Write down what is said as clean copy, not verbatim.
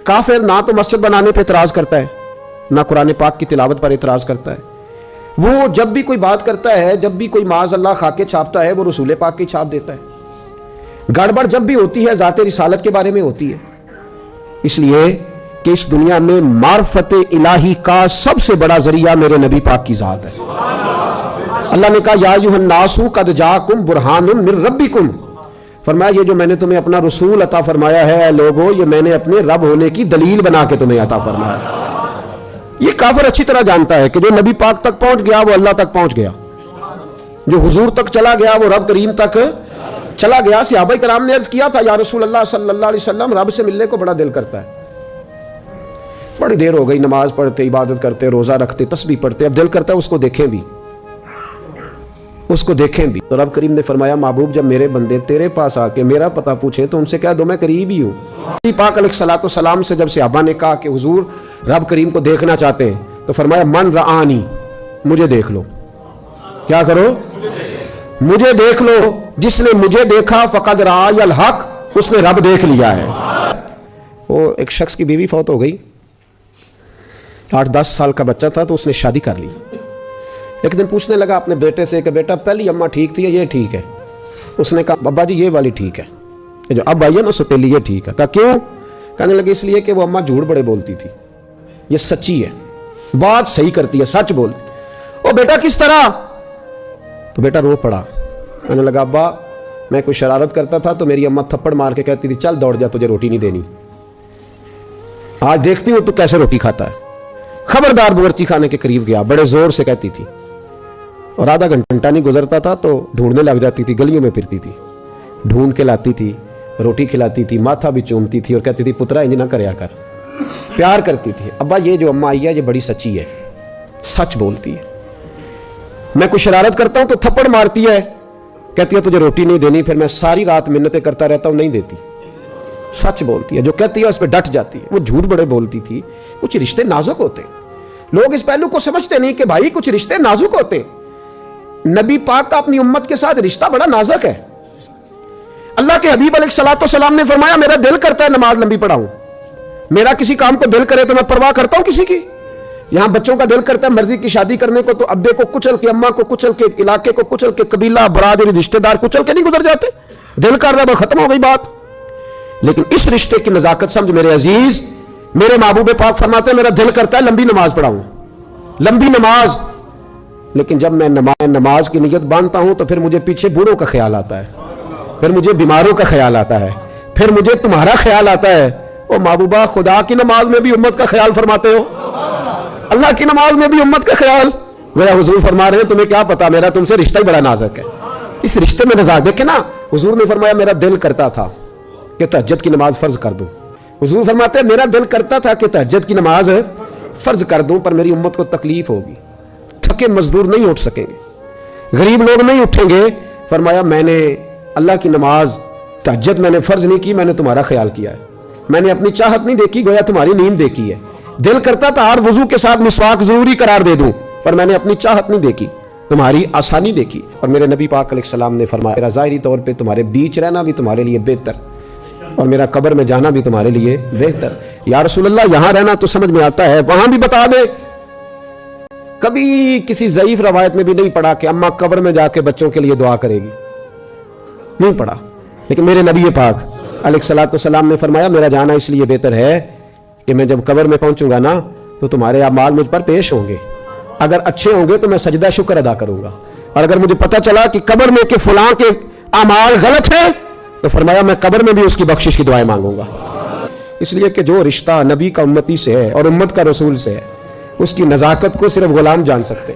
काफिर ना तो मस्जिद बनाने पे एतराज करता है, ना कुरान पाक की तिलावत पर एतराज करता है। वो जब भी कोई बात करता है, जब भी कोई माज़ अल्लाह खाके छापता है, वो रसूल पाक की छाप देता है। गड़बड़ जब भी होती है ज़ाते रिसालत के बारे में होती है, इसलिए कि इस दुनिया में मार्फत इलाही का सबसे बड़ा जरिया मेरे नबी पाक की ज़ात है। अल्लाह ने कहा या अय्युहन नासु कद जाकुम बुरहानुम मिर रब्बिकुम, फरमाया ये जो मैंने तुम्हें अपना रसूल अता फरमाया है लोगों, ये मैंने अपने रब होने की दलील बना के तुम्हें अता फरमाया। ये काफिर अच्छी तरह जानता है कि जो नबी पाक तक पहुंच गया वो अल्लाह तक पहुंच गया, जो हुजूर तक चला गया वो रब करीम तक चला गया। सहाबा कराम ने अर्ज किया था या रसूल अल्लाह सल्लल्लाहु अलैहि वसल्लम, रब से मिलने को बड़ा दिल करता है, बड़ी देर हो गई नमाज पढ़ते, इबादत करते, रोजा रखते, तस्बीह पढ़ते, अब दिल करता है उसको देखें भी, उसको देखें भी। तो रब करीम ने फरमाया महबूब जब मेरे बंदे तेरे पास आके मेरा पता पूछे तो उनसे कह दो मैं करीब ही हूँ। नबी पाक अलैहिस्सलातु वस्सलाम से जब सहाबा ने कहा कि हुजूर रब करीम को देखना चाहते हैं, तो फरमाया मन रआनी, मुझे देख लो। क्या करो? मुझे देख लो। जिसने मुझे देखा फकद राअल हक, उसने रब देख लिया है। वो एक शख्स की बीवी फौत हो गई, 8-10 साल का बच्चा था, तो उसने शादी कर ली। एक दिन पूछने लगा अपने बेटे से कि बेटा पहली अम्मा ठीक थी, ये ठीक है? उसने कहा बाबा जी ये वाली ठीक है, जो अब आई है ना सतीली ये ठीक है। कहा क्यों? कहने लगे इसलिए कि वो अम्मा झूठ बड़े बोलती थी, ये सच्ची है, बात सही करती है, सच बोलती। ओ बेटा किस तरह? तो बेटा रो पड़ा। कहने लगा अब्बा मैं कोई शरारत करता था तो मेरी अम्मा थप्पड़ मार के कहती थी चल दौड़ जा, तुझे रोटी नहीं देनी, आज देखती हूं तू कैसे रोटी खाता है। खबरदार बावर्ची खाने के करीब गया, बड़े जोर से कहती थी, और आधा घंटा नहीं गुजरता था तो ढूंढने लग जाती थी, गलियों में फिरती थी, ढूंढ के लाती थी, रोटी खिलाती थी, माथा भी चूमती थी और कहती थी पुत्रा इंज ना करया कर, प्यार करती थी। अब्बा ये जो अम्मा आई है ये बड़ी सच्ची है, सच बोलती है, मैं कोई शरारत करता हूं तो थप्पड़ मारती है, कहती है तुझे रोटी नहीं देनी, फिर मैं सारी रात मिन्नतें करता रहता हूं, नहीं देती। सच बोलती है, जो कहती है उस पर डट जाती है। वो झूठ बड़े बोलती थी। कुछ रिश्ते नाजुक होते, लोग इस पहलू को समझते नहीं कि भाई कुछ रिश्ते नाजुक होते। नबी पाक का अपनी उम्मत के साथ रिश्ता बड़ा नाजुक है। अल्लाह के हबीब अलैहिस्सलाम ने फरमाया मेरा दिल करता है नमाज लंबी पढ़ाऊं, मेरा किसी काम को दिल करे तो मैं परवाह करता हूं किसी की। यहां बच्चों का दिल करता है मर्जी की शादी करने को, तो अब्बे को कुचल के, अम्मा को कुचल के, इलाके को कुचल के, कबीला बरादरी रिश्तेदार कुचल के नहीं गुजर जाते, दिल कर रहा है, खत्म हो गई बात। लेकिन इस रिश्ते की नजाकत समझ मेरे अजीज, मेरे महबूब पाक फरमाते हैं मेरा दिल करता है लंबी नमाज पढ़ाऊं, लंबी नमाज। लेकिन जब मैं नमाज की नियत बांधता हूं तो फिर मुझे पीछे बूढ़ों का ख्याल आता है, फिर मुझे बीमारों का ख्याल आता है, फिर मुझे तुम्हारा ख्याल आता है। ओ महबूबा खुदा की नमाज में भी उम्मत का ख्याल फरमाते हो, अल्लाह की नमाज में भी उम्मत का ख्याल। मेरा हुजूर फरमा रहे हैं तुम्हें क्या पता मेरा तुमसे रिश्ता ही बड़ा नाजुक है। इस रिश्ते में नजाकत देखे ना, हुजूर ने फरमाया मेरा दिल करता था कि तहज्जुद की नमाज फर्ज कर दूं। हुजूर फरमाते हैं मेरा दिल करता था कि तहज्जुद की नमाज फर्ज कर दूं, पर मेरी उम्मत को तकलीफ होगी, थके मजदूर नहीं उठ सकेंगे, गरीब लोग नहीं उठेंगे। फरमाया मैंने अल्लाह की नमाज तहज्जुद मैंने फर्ज नहीं की, मैंने तुम्हारा ख्याल किया है, मैंने अपनी चाहत नहीं देखी, गोया तुम्हारी नींद देखी है। दिल करता था हर वजू के साथ मिसवाक जरूरी करार दे दूं, पर मैंने अपनी चाहत नहीं देखी, तुम्हारी आसानी देखी। और मेरे नबी पाक अलैहिस्सलाम ने फरमाया मेरा ज़ाहिरी तौर पे तुम्हारे बीच रहना भी तुम्हारे लिए बेहतर, और मेरा कब्र में जाना भी तुम्हारे लिए बेहतर। या रसूल अल्लाह यहां रहना तो समझ में आता है, वहां भी बता दे। कभी किसी ज़ईफ रवायत में भी नहीं पढ़ा कि अम्मा कब्र में जाके बच्चों के लिए दुआ करेगी, नहीं पढ़ा। लेकिन मेरे नबी पाक अलैहिस्सलाम ने फरमाया मेरा जाना इसलिए बेहतर है कि मैं जब कब्र में पहुंचूंगा ना तो तुम्हारे अमाल मुझ पर पेश होंगे, अगर अच्छे होंगे तो मैं सजदा शुक्र अदा करूंगा, और अगर मुझे पता चला कि कब्र में के फलां के अमाल गलत है तो फरमाया मैं कब्र में भी उसकी बख्शिश की दुआएं मांगूंगा। इसलिए कि जो रिश्ता नबी का उम्मती से है और उम्मत का रसूल से है, उसकी नजाकत को सिर्फ गुलाम जान सकते हैं।